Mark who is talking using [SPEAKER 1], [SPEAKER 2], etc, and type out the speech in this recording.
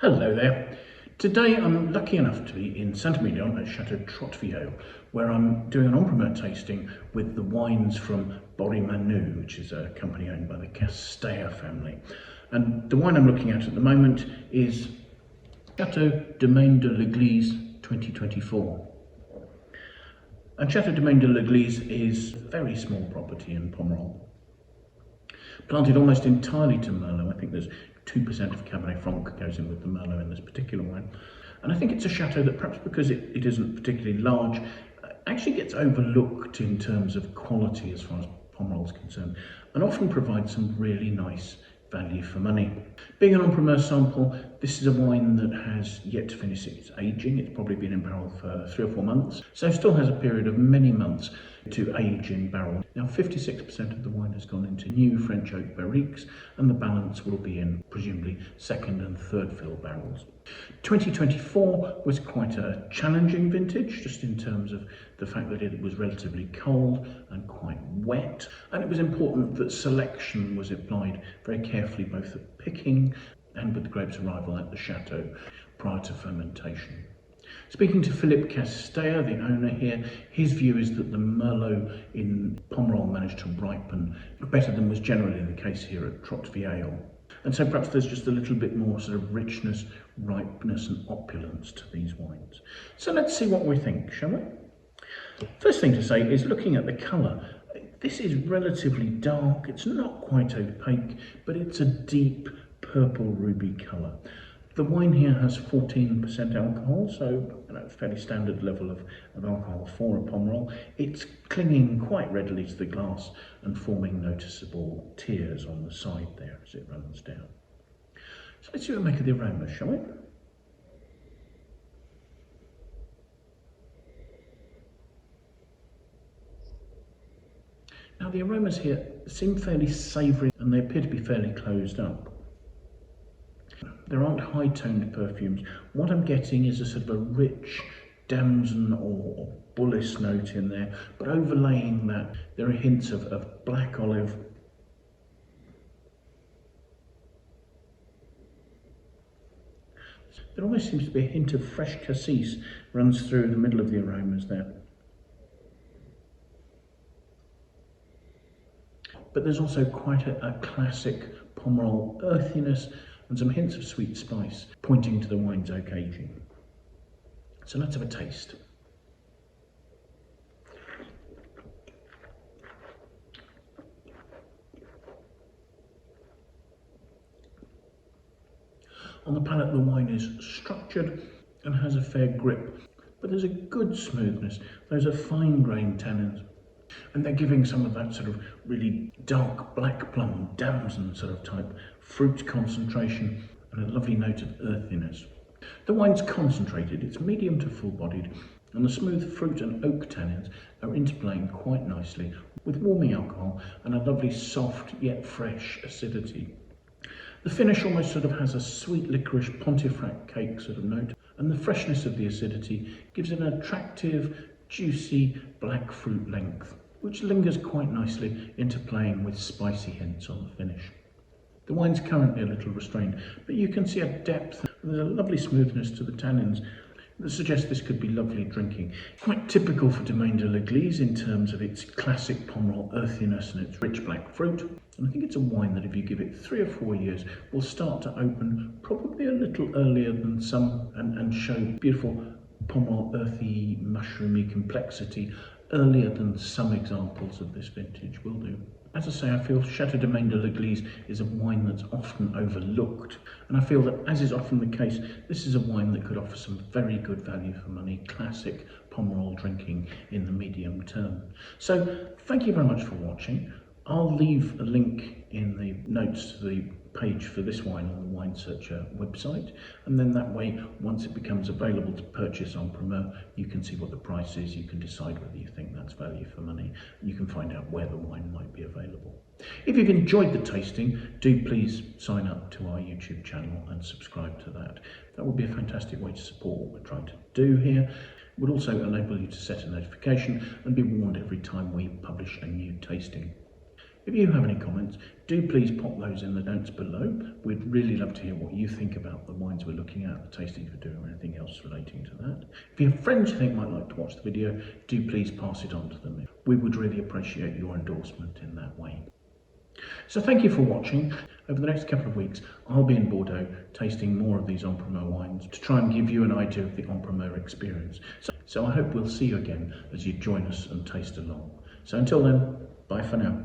[SPEAKER 1] Hello there. Today I'm lucky enough to be in Saint Emilion at Chateau Trotte, Vielle, where I'm doing an en-primeur tasting with the wines from Bordeaux, which is a company owned by the Casteja family. And the wine I'm looking at the moment is Chateau du Domaine de l'Église 2024. And Chateau du Domaine de l'Église is a very small property in Pomerol, planted almost entirely to Merlot. I think there's 2% of Cabernet Franc goes in with the Merlot in this particular wine. And I think it's a chateau that perhaps because it isn't particularly large, actually gets overlooked in terms of quality as far as Pomerol's concerned, and often provides some really nice value for money. Being an en-primeur sample, this is a wine that has yet to finish its aging. It's probably been in barrel for 3 or 4 months, so still has a period of many months to age in barrel. Now 56% of the wine has gone into new French oak barriques, and the balance will be in presumably second and third fill barrels. 2024 was quite a challenging vintage, just in terms of the fact that it was relatively cold and quite wet, and it was important that selection was applied very carefully, both at picking and with the grapes' arrival at the chateau prior to fermentation. Speaking to Philippe Casteja, the owner here, his view is that the Merlot in Pomerol managed to ripen better than was generally the case here at Trotte Vielle. And so perhaps there's just a little bit more sort of richness, ripeness and opulence to these wines. So let's see what we think, shall we? First thing to say is, looking at the colour, this is relatively dark. It's not quite opaque, but it's a deep purple ruby colour. The wine here has 14% alcohol, so fairly standard level of alcohol for a Pomerol. It's clinging quite readily to the glass and forming noticeable tears on the side there as it runs down. So let's see what we make of the aromas, shall we? Now the aromas here seem fairly savoury and they appear to be fairly closed up. There aren't high-toned perfumes. What I'm getting is a sort of a rich damson or bullace note in there, but overlaying that, there are hints of black olive. There almost seems to be a hint of fresh cassis runs through the middle of the aromas there. But there's also quite a classic Pomerol earthiness and some hints of sweet spice pointing to the wine's oak aging. So let's have a taste. On the palate, the wine is structured and has a fair grip, but there's a good smoothness. Those are fine-grained tannins, and they're giving some of that sort of really dark black plum, damson sort of type fruit concentration and a lovely note of earthiness. The wine's concentrated, it's medium to full-bodied, and the smooth fruit and oak tannins are interplaying quite nicely with warming alcohol and a lovely soft yet fresh acidity. The finish almost sort of has a sweet licorice Pontefract cake sort of note, and the freshness of the acidity gives it an attractive, juicy black fruit length, which lingers quite nicely, interplaying with spicy hints on the finish. The wine's currently a little restrained, but you can see a depth. There's a lovely smoothness to the tannins that suggests this could be lovely drinking. Quite typical for Domaine de l'Église in terms of its classic Pomerol earthiness and its rich black fruit. And I think it's a wine that if you give it 3 or 4 years will start to open probably a little earlier than some and show beautiful Pomerol earthy, mushroomy complexity earlier than some examples of this vintage will do. As I say, I feel Chateau du Domaine de l'Église is a wine that's often overlooked, and I feel that, as is often the case, this is a wine that could offer some very good value for money, classic Pomerol drinking in the medium term. So thank you very much for watching. I'll leave a link in the notes to the page for this wine on the Wine Searcher website, and then that way, once it becomes available to purchase en-primeur, you can see what the price is, you can decide whether you think that's value for money, and you can find out where the wine might be available. If you've enjoyed the tasting, do please sign up to our YouTube channel and subscribe to that. That would be a fantastic way to support what we're trying to do here. It would also enable you to set a notification and be warned every time we publish a new tasting. If you have any comments, do please pop those in the notes below. We'd really love to hear what you think about the wines we're looking at, the tastings we're doing, or anything else relating to that. If you have friends you think might like to watch the video, do please pass it on to them. We would really appreciate your endorsement in that way. So thank you for watching. Over the next couple of weeks, I'll be in Bordeaux tasting more of these en-primeur wines to try and give you an idea of the en-primeur experience. So I hope we'll see you again as you join us and taste along. So until then, bye for now.